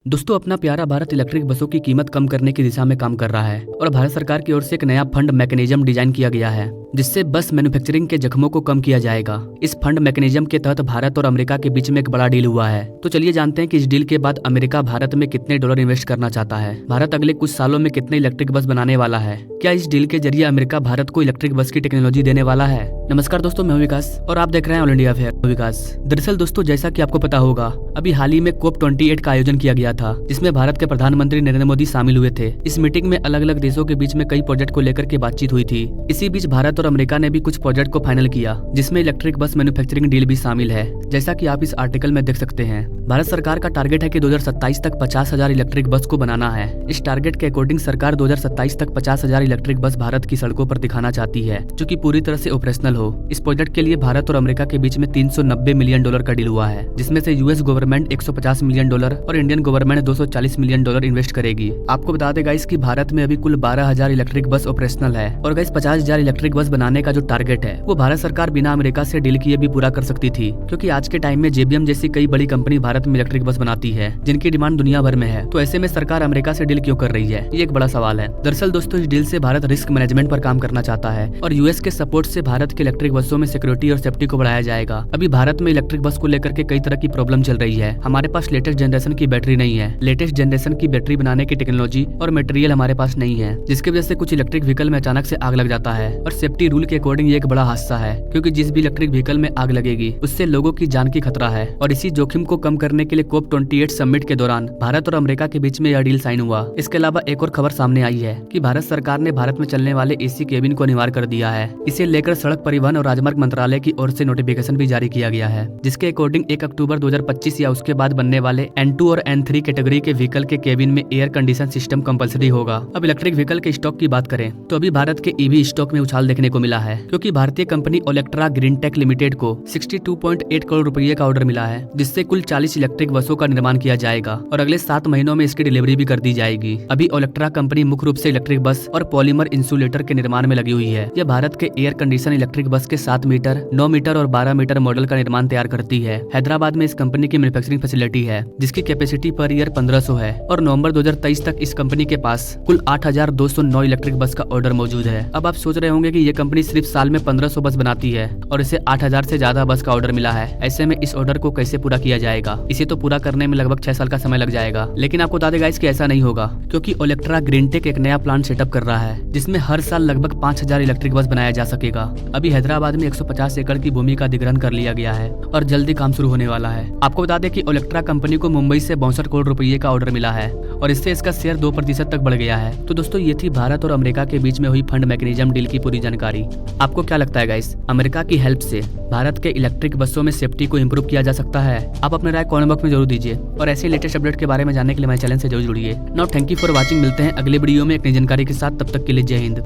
दोस्तों, अपना प्यारा भारत इलेक्ट्रिक बसों की कीमत कम करने की दिशा में काम कर रहा है और भारत सरकार की ओर से एक नया फंड मैकेनिज्म डिजाइन किया गया है जिससे बस मैन्युफैक्चरिंग के जख्मों को कम किया जाएगा। इस फंड मैकेनिज्म के तहत भारत और अमेरिका के बीच में एक बड़ा डील हुआ है। तो चलिए जानते हैं कि इस डील के बाद अमेरिका भारत में कितने डॉलर इन्वेस्ट करना चाहता है, भारत अगले कुछ सालों में कितने इलेक्ट्रिक बस बनाने वाला है, क्या इस डील के जरिए अमेरिका भारत को इलेक्ट्रिक बस की टेक्नोलॉजी देने वाला है। नमस्कार दोस्तों, मैं हूं विकास और आप देख रहे हैं ऑल इंडिया अफेयर विकास। दरअसल दोस्तों, जैसा कि आपको पता होगा, अभी हाल ही में COP28 का आयोजन किया गया था जिसमें भारत के प्रधानमंत्री नरेंद्र मोदी शामिल हुए थे। इस मीटिंग में अलग अलग देशों के बीच में कई प्रोजेक्ट को लेकर के बातचीत हुई थी। इसी बीच भारत और अमेरिका ने भी कुछ प्रोजेक्ट को फाइनल किया जिसमें इलेक्ट्रिक बस मैन्युफैक्चरिंग डील भी शामिल है। जैसा कि आप इस आर्टिकल में देख सकते हैं, भारत सरकार का टारगेट है कि 2027 तक 50,000 इलेक्ट्रिक बस को बनाना है। इस टारगेट के अकॉर्डिंग सरकार 2027 तक 50,000 इलेक्ट्रिक बस भारत की सड़कों पर दिखाना चाहती है, जो कि पूरी तरह से ऑपरेशनल हो। इस प्रोजेक्ट के लिए भारत और अमेरिका के बीच में $390 मिलियन का डील हुआ है, जिसमें से यूएस गवर्नमेंट $150 मिलियन और इंडियन गवर्नमेंट $240 मिलियन इन्वेस्ट करेगी। आपको बता दें गाइस कि भारत में अभी कुल 12,000 इलेक्ट्रिक बस ऑपरेशनल है और गाइस 50,000 इलेक्ट्रिक बस बनाने का जो टारगेट है वो भारत सरकार बिना अमेरिका से डील किए भी पूरा कर सकती थी, क्योंकि आज के टाइम में JBM जैसी कई बड़ी कंपनी भारत में इलेक्ट्रिक बस बनाती है जिनकी डिमांड दुनिया भर में है। तो ऐसे में सरकार अमेरिका से डील क्यों कर रही है, ये एक बड़ा सवाल है। दरअसल दोस्तों, इस डील से भारत रिस्क मैनेजमेंट पर काम करना चाहता है और यूएस के सपोर्ट से भारत के इलेक्ट्रिक बसों में सिक्योरिटी और सेफ्टी को बढ़ाया जाएगा। अभी भारत में इलेक्ट्रिक बस को लेकर के कई तरह की प्रॉब्लम चल रही है। हमारे पास लेटेस्ट जनरेशन की बैटरी नहीं है, लेटेस्ट जनरेशन की बैटरी बनाने की टेक्नोलॉजी और मटेरियल हमारे पास नहीं है, जिसकी वजह से कुछ इलेक्ट्रिक व्हीकल में अचानक से आग लग जाता है और सेफ्टी रूल के अकॉर्डिंग ये एक बड़ा हादसा है, क्योंकि जिस भी इलेक्ट्रिक व्हीकल में आग लगेगी उससे लोगों की जान की खतरा है। और इसी जोखिम को कम करने के लिए COP28 समिट के दौरान भारत और अमेरिका के बीच में यह डील साइन हुआ। इसके अलावा एक और खबर सामने आई है कि भारत सरकार ने भारत में चलने वाले AC केबिन को अनिवार्य कर दिया है। इसे लेकर सड़क परिवहन और राजमार्ग मंत्रालय की ओर से नोटिफिकेशन भी जारी किया गया है, जिसके अकॉर्डिंग 1 अक्टूबर 2025 या उसके बाद बनने वाले N2 और N3 कैटेगरी के व्हीकल के केबिन में एयर कंडीशन सिस्टम कंपलसरी होगा। अब इलेक्ट्रिक व्हीकल के स्टॉक की बात करें तो अभी भारत के EV स्टॉक में उछाल देखने को मिला है, क्योंकि भारतीय company Olectra green tech limited को 62.8 करोड़ रुपए का ऑर्डर मिला है, जिससे कुल 40 इलेक्ट्रिक बसों का निर्माण किया जाएगा और अगले 7 महीनों में इसकी डिलीवरी भी कर दी जाएगी। अभी ओलेक्ट्रा कंपनी मुख्य रूप से इलेक्ट्रिक बस और पॉलीमर इंसुलेटर के निर्माण में लगी हुई है। यह भारत के एयर कंडीशन इलेक्ट्रिक बस के 7 मीटर, 9 मीटर और 12 मीटर मॉडल का निर्माण तैयार करती है। हैदराबाद में इस कंपनी की मैन्युफैक्चरिंग फैसिलिटी है, जिसकी कैपेसिटी पर ईयर 1500 है और नवंबर 2023 तक इस कंपनी के पास कुल 8,209 इलेक्ट्रिक बस का ऑर्डर मौजूद है। अब आप सोच रहे होंगे कि ये कंपनी सिर्फ साल में 1500 बस बनाती है और इसे 8,000 से ज्यादा बस का ऑर्डर मिला है। ऐसे में इस ऑर्डर को कैसे पूरा किया जाएगा? इसे तो पूरा करने में लगभग 6 साल का समय लग जाएगा। लेकिन आपको बता दें गाइस कि ऐसा नहीं होगा, क्योंकि ओलेक्ट्रा ग्रीनटेक एक नया प्लांट सेटअप कर रहा है जिसमें हर साल लगभग 5,000 इलेक्ट्रिक बस बनाया जा सकेगा। अभी हैदराबाद में 150 एकड़ की भूमि का अधिग्रहण कर लिया गया है और जल्दी काम शुरू होने वाला है। आपको बता दें कि ओलेक्ट्रा कंपनी को मुंबई से 62 करोड़ रुपए का ऑर्डर मिला है और इससे इसका शेयर 2% तक बढ़ गया है। तो दोस्तों, ये थी भारत और अमेरिका के बीच में हुई फंड मैकेनिज्म डील की पूरी जानकारी। आपको क्या लगता है गाइस, अमेरिका की हेल्प से भारत के इलेक्ट्रिक बसों में सेफ्टी को इंप्रूव किया जा सकता है? आप अपने राय कमेंट बॉक्स में जरूर दीजिए और ऐसे लेटेस्ट अपडेट के बारे में जानने के लिए हमारे चैनल से जरूर जुड़िए। Now thank you for watching. मिलते हैं अगले वीडियो में एक नई जानकारी के साथ, तब तक के लिए जय हिंद।